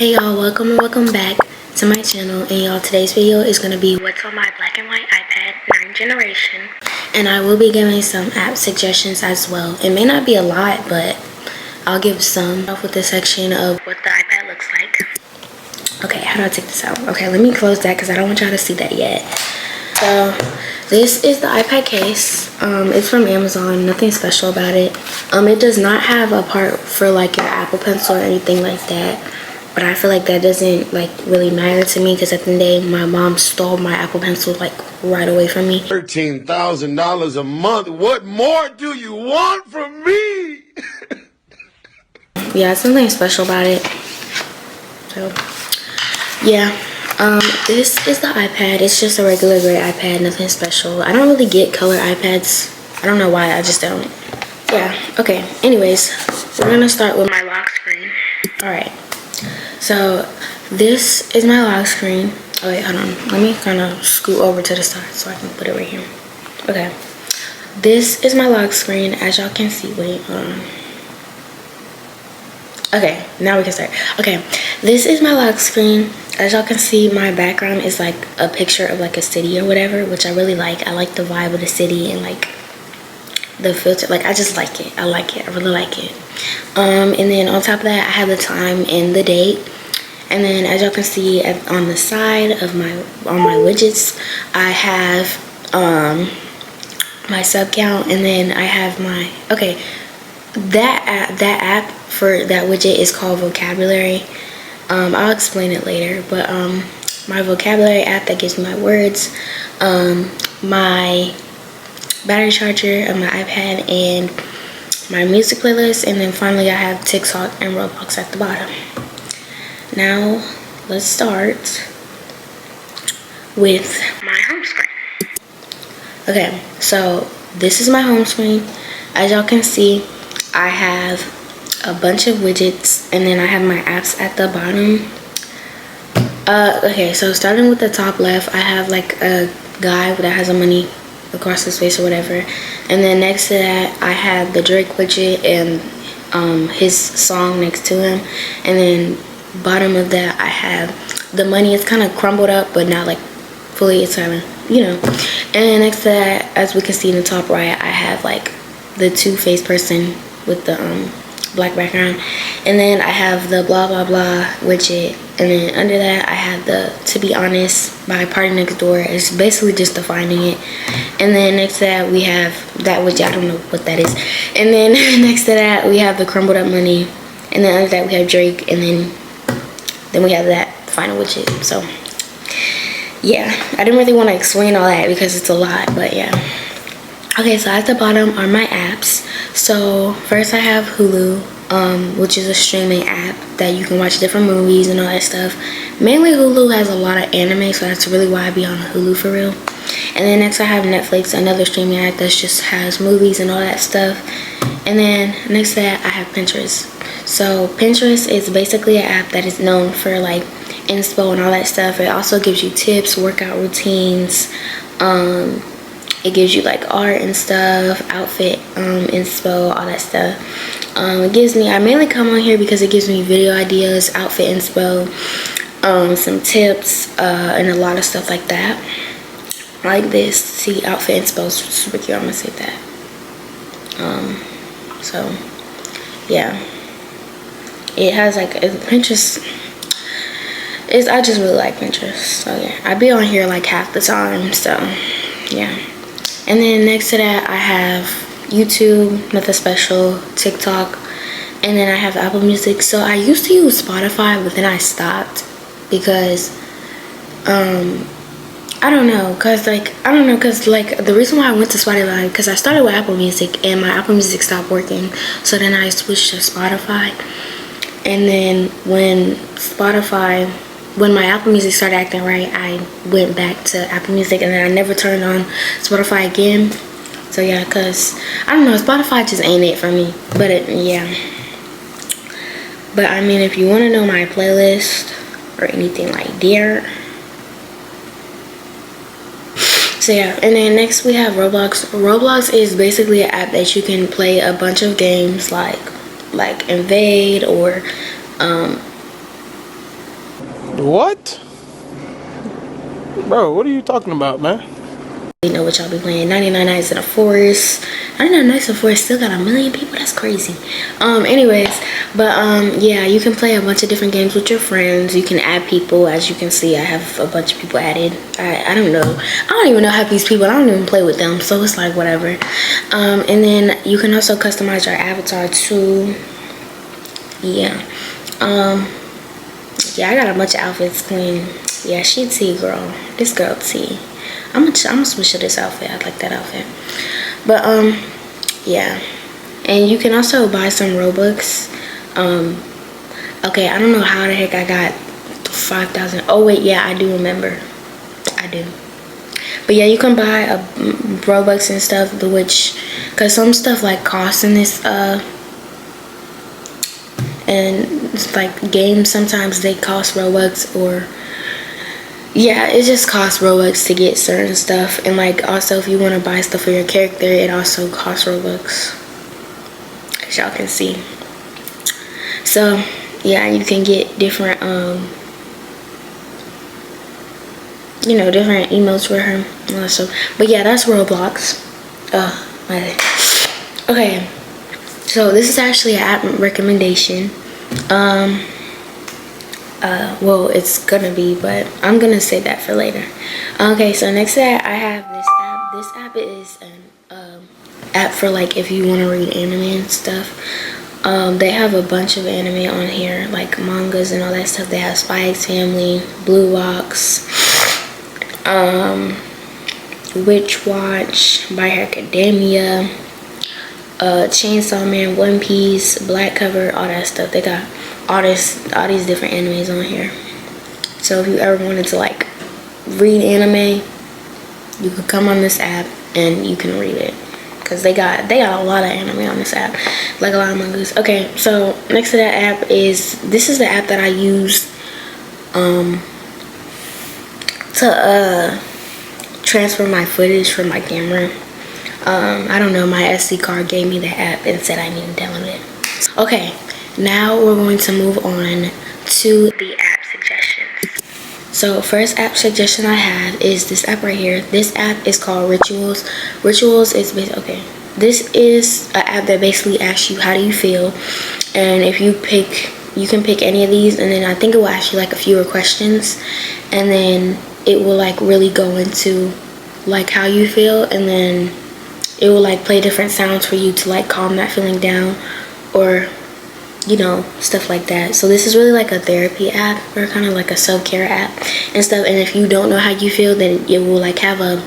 Hey y'all, welcome and welcome back to my channel. And y'all, today's video is going to be what's on my black and white iPad 9th generation. And I will be giving some app suggestions as well. It may not be a lot, but I'll give some. Off with the section of what the iPad looks like. Okay, how do I take this out? Okay, let me close that because I don't want y'all to see that yet. So this is the iPad case. It's from Amazon, nothing special about it. It does not have a part for like your Apple Pencil or anything like that. But I feel like that doesn't like really matter to me because at the end of the day, my mom stole my Apple Pencil like right away from me. $13,000 a month. What more do you want from me? Yeah, something special about it. So yeah, this is the iPad. It's just a regular gray iPad, nothing special. I don't really get color iPads. I don't know why, I just don't. Yeah, okay. Anyways, we're gonna start with my lock screen. Alright. So this is my lock screen. Oh wait, hold on. Let me kind of scoot over to the side so I can put it right here. Okay. This is my lock screen. As y'all can see, wait, hold on. Okay, now we can start. Okay, this is my lock screen. As y'all can see, my background is like a picture of like a city or whatever, which I really like. I like the vibe of the city and like the filter. Like, I just like it. I like it. I really like it. And then on top of that, I have the time and the date. And then as y'all can see on the side of on my widgets, I have my sub count, and then I have my that app for that widget is called vocabulary. I'll explain it later, but my vocabulary app that gives me my words, my battery charger of my iPad, and my music playlist, and then finally I have TikTok and Roblox at the bottom. Now let's start with my home screen. Okay, so this is my home screen. As y'all can see, I have a bunch of widgets, and then I have my apps at the bottom. Okay, so starting with the top left, I have like a guy that has a money across his face or whatever, and then next to that I have the Drake widget and his song next to him, and then bottom of that I have the money. It's kind of crumbled up but not like fully, it's kind of, you know. And next to that, as we can see in the top right, I have like the two-faced person with the black background, and then I have the blah blah blah widget, and then under that I have the To Be Honest by Party Next Door. It's basically just defining it. And then next to that we have that widget, I don't know what that is. And then next to that we have the crumbled up money, and then under that we have Drake, and then we have that final widget. So yeah, I didn't really want to explain all that because it's a lot, but yeah. Okay, so at the bottom are my apps. So first I have Hulu, which is a streaming app that you can watch different movies and all that stuff. Mainly Hulu has a lot of anime, so that's really why I be on Hulu for real. And then next I have Netflix, another streaming app that just has movies and all that stuff. And then next to that I have Pinterest. So Pinterest is basically an app that is known for like inspo and all that stuff. It also gives you tips, workout routines, it gives you like art and stuff, outfit inspo, all that stuff. It gives me, I mainly come on here because it gives me video ideas, outfit inspo, some tips, and a lot of stuff like that. Like this, see, outfit inspo is super cute. I'm gonna save that. So yeah, it has like Pinterest is, I just really like Pinterest. So yeah, I be on here like half the time, so yeah. And then next to that I have YouTube, nothing special, TikTok, and then I have Apple Music. So I used to use Spotify, but then I stopped because I don't know, cause like the reason why I went to Spotify, because I started with Apple Music and my Apple Music stopped working, so then I switched to Spotify. And then when my Apple Music started acting right, I went back to Apple Music, and then I never turned on Spotify again. So yeah, cause I don't know, Spotify just ain't it for me. But yeah. But I mean, if you want to know my playlist or anything like that. So yeah, and then next we have Roblox. Roblox is basically an app that you can play a bunch of games like Invade or What? Bro, what are you talking about, man? You know what y'all be playing. 99 Nights in a Forest. 99 Nights in a Forest still got 1 million people. That's crazy. Anyways, but yeah, you can play a bunch of different games with your friends. You can add people. As you can see, I have a bunch of people added. I don't know. I don't even know half these people. I don't even play with them, so it's like whatever. And then you can also customize your avatar too. Yeah. Yeah, I got a bunch of outfits. Queen. Yeah, she T, girl. This girl T. I'm gonna switch to this outfit. I like that outfit. But yeah, and you can also buy some Robux. Okay, I don't know how the heck I got 5,000. Oh wait, yeah, I do remember. I do. But yeah, you can buy Robux and stuff, which, cause some stuff like costs in this and it's like games, sometimes they cost Robux, or yeah, it just costs Robux to get certain stuff. And like also if you want to buy stuff for your character, it also costs Robux, as y'all can see. So yeah, you can get different you know, different emotes for her also. But yeah, that's Roblox. Okay, so this is actually an app recommendation. Well, it's gonna be, but I'm gonna save that for later. Okay, so next to that, I have this app. This app is an app for like if you want to read anime and stuff. They have a bunch of anime on here, like mangas and all that stuff. They have Spy X Family, Blue Box, Witch Watch, My Hero Academia, Chainsaw Man, One Piece, Black Cover, all that stuff. They got all these different animes on here. So if you ever wanted to like read anime, you could come on this app and you can read it, because they got a lot of anime on this app, like a lot of mangas. Okay, so next to that app is, this is the app that I use to transfer my footage from my camera. I don't know, my SD card gave me the app and said I need to download it. Okay, now we're going to move on to the app suggestions. So first app suggestion I have is this app right here. This app is called Rituals. Rituals is okay. This is an app that basically asks you how do you feel, and if you can pick any of these, and then I think it will ask you like a fewer questions, and then it will like really go into like how you feel, and then it will like play different sounds for you to like calm that feeling down, or you know, stuff like that. So this is really like a therapy app, or kind of like a self-care app and stuff. And if you don't know how you feel, then it will like have a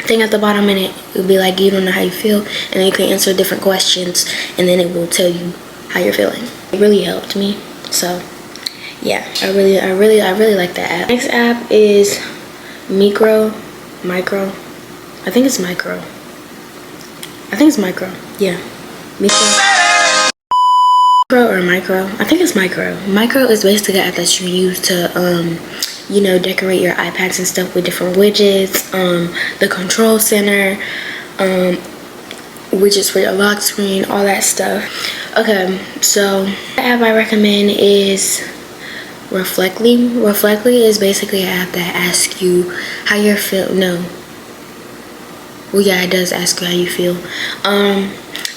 thing at the bottom, and it will be like, you don't know how you feel, and then you can answer different questions, and then it will tell you how you're feeling. It really helped me. So yeah, I really like that app. Next app is Micro. I think it's Micro. Yeah, Micro. Or Micro, I think it's Micro. Micro is basically an app that you use to you know, decorate your iPads and stuff with different widgets, the control center, widgets for your lock screen, all that stuff. Okay, so the app I recommend is Reflectly. Reflectly is basically an app that asks you how you feel. Well, yeah, it does ask you how you feel.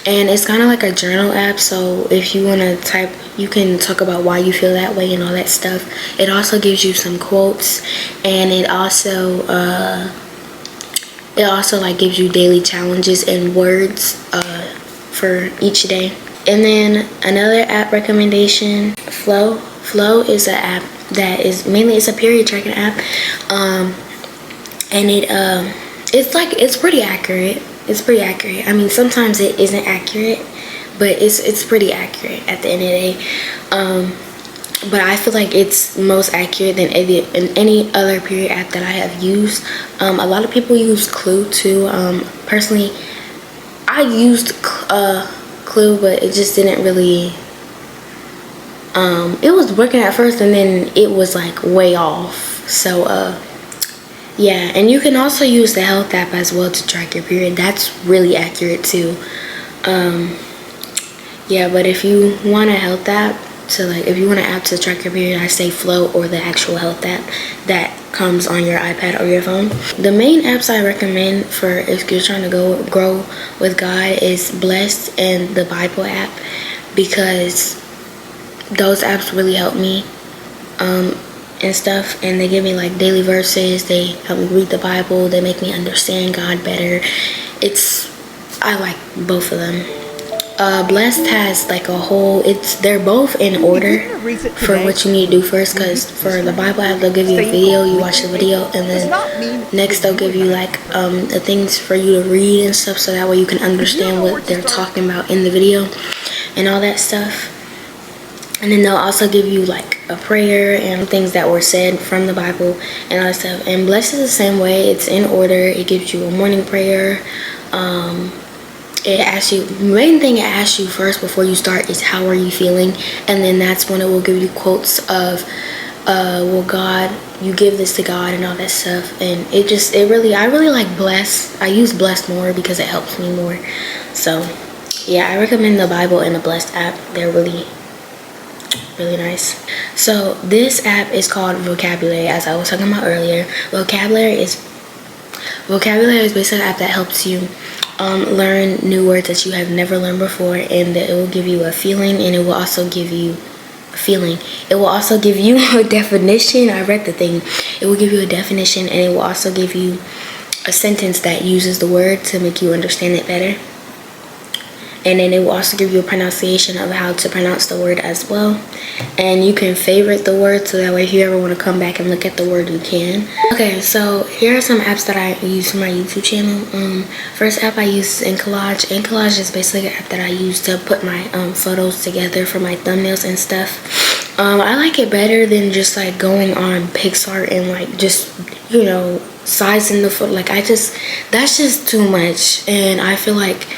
And it's kind of like a journal app, so if you want to type, you can talk about why you feel that way and all that stuff. It also gives you some quotes, and it also like gives you daily challenges and words for each day. And then another app recommendation, Flow. Flow is an app that is mainly, it's a period tracking app, and it's pretty accurate. It's pretty accurate. I mean, sometimes it isn't accurate, but it's pretty accurate at the end of the day. But I feel like it's most accurate than any other period app that I have used. A lot of people use Clue too. Personally, I used Clue, but it just didn't really. It was working at first, and then it was like way off. So yeah, and you can also use the health app as well to track your period. That's really accurate too. Yeah, but if you want a health app, to, like, if you want an app to track your period, I say Flow or the actual health app that comes on your iPad or your phone. The main apps I recommend for if you're trying to grow with God is Blessed and the Bible app, because those apps really help me and stuff, and they give me like daily verses, they help me read the Bible, they make me understand God better. I like both of them. Blessed has like a whole, they're both in order for what you need to do first, because for the Bible app they'll give you a video, you watch the video, and then next they'll give you like the things for you to read and stuff, so that way you can understand what they're talking about in the video and all that stuff. And then they'll also give you like a prayer and things that were said from the Bible and all that stuff. And Blessed is the same way, it's in order. It gives you a morning prayer. It asks you, main thing it asks you first before you start is how are you feeling, and then that's when it will give you quotes of well, God, you give this to God and all that stuff. And I really like Blessed. I use Blessed more because it helps me more. So yeah, I recommend the Bible and the Blessed app. They're really nice. So this app is called Vocabulary, as I was talking about earlier. Vocabulary is basically an app that helps you learn new words that you have never learned before, and it will give you a feeling, and it will also give you a definition. I read the thing. It will give you a definition, and it will also give you a sentence that uses the word to make you understand it better. And then it will also give you a pronunciation of how to pronounce the word as well. And you can favorite the word, so that way if you ever want to come back and look at the word, you can. Okay, so here are some apps that I use for my YouTube channel. First app I use is Collage. Collage is basically an app that I use to put my photos together for my thumbnails and stuff. I like it better than just like going on Pixar and like just, you know, sizing the photo. Like that's just too much, and I feel like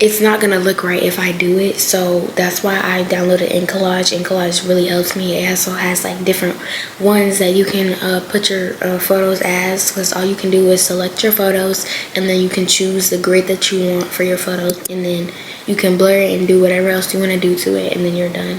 it's not gonna look right if I do it. So that's why I downloaded Collage. Collage really helps me. It also has like different ones that you can put your photos as, because all you can do is select your photos, and then you can choose the grid that you want for your photos, and then you can blur it and do whatever else you want to do to it, and then you're done.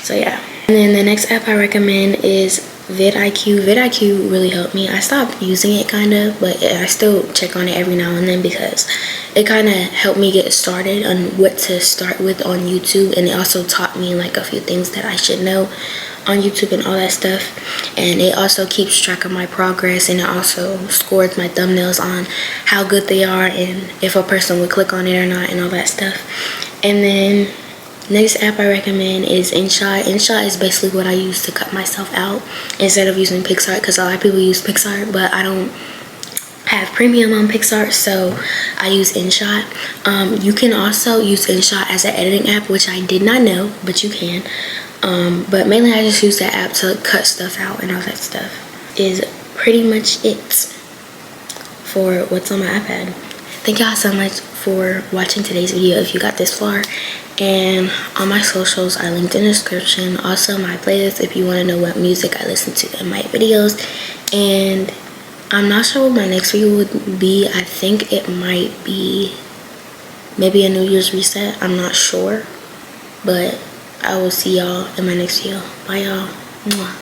So yeah. And then the next app I recommend is vidIQ. vidIQ really helped me. I stopped using it kind of, but I still check on it every now and then because it kind of helped me get started on what to start with on YouTube, and it also taught me like a few things that I should know on YouTube and all that stuff. And it also keeps track of my progress, and it also scores my thumbnails on how good they are and if a person would click on it or not and all that stuff. And then next app I recommend is InShot. InShot is basically what I use to cut myself out instead of using PixArt, because a lot of people use PixArt, but I don't have premium on PixArt, so I use InShot. You can also use InShot as an editing app, which I did not know, but you can. But mainly I just use that app to cut stuff out, and all that stuff is pretty much it for what's on my iPad. Thank y'all so much for watching today's video if you got this far. And all my socials are linked in the description. Also my playlist if you want to know what music I listen to in my videos. And I'm not sure what my next video would be. I think it might be maybe a New Year's reset. I'm not sure. But I will see y'all in my next video. Bye y'all. Mwah.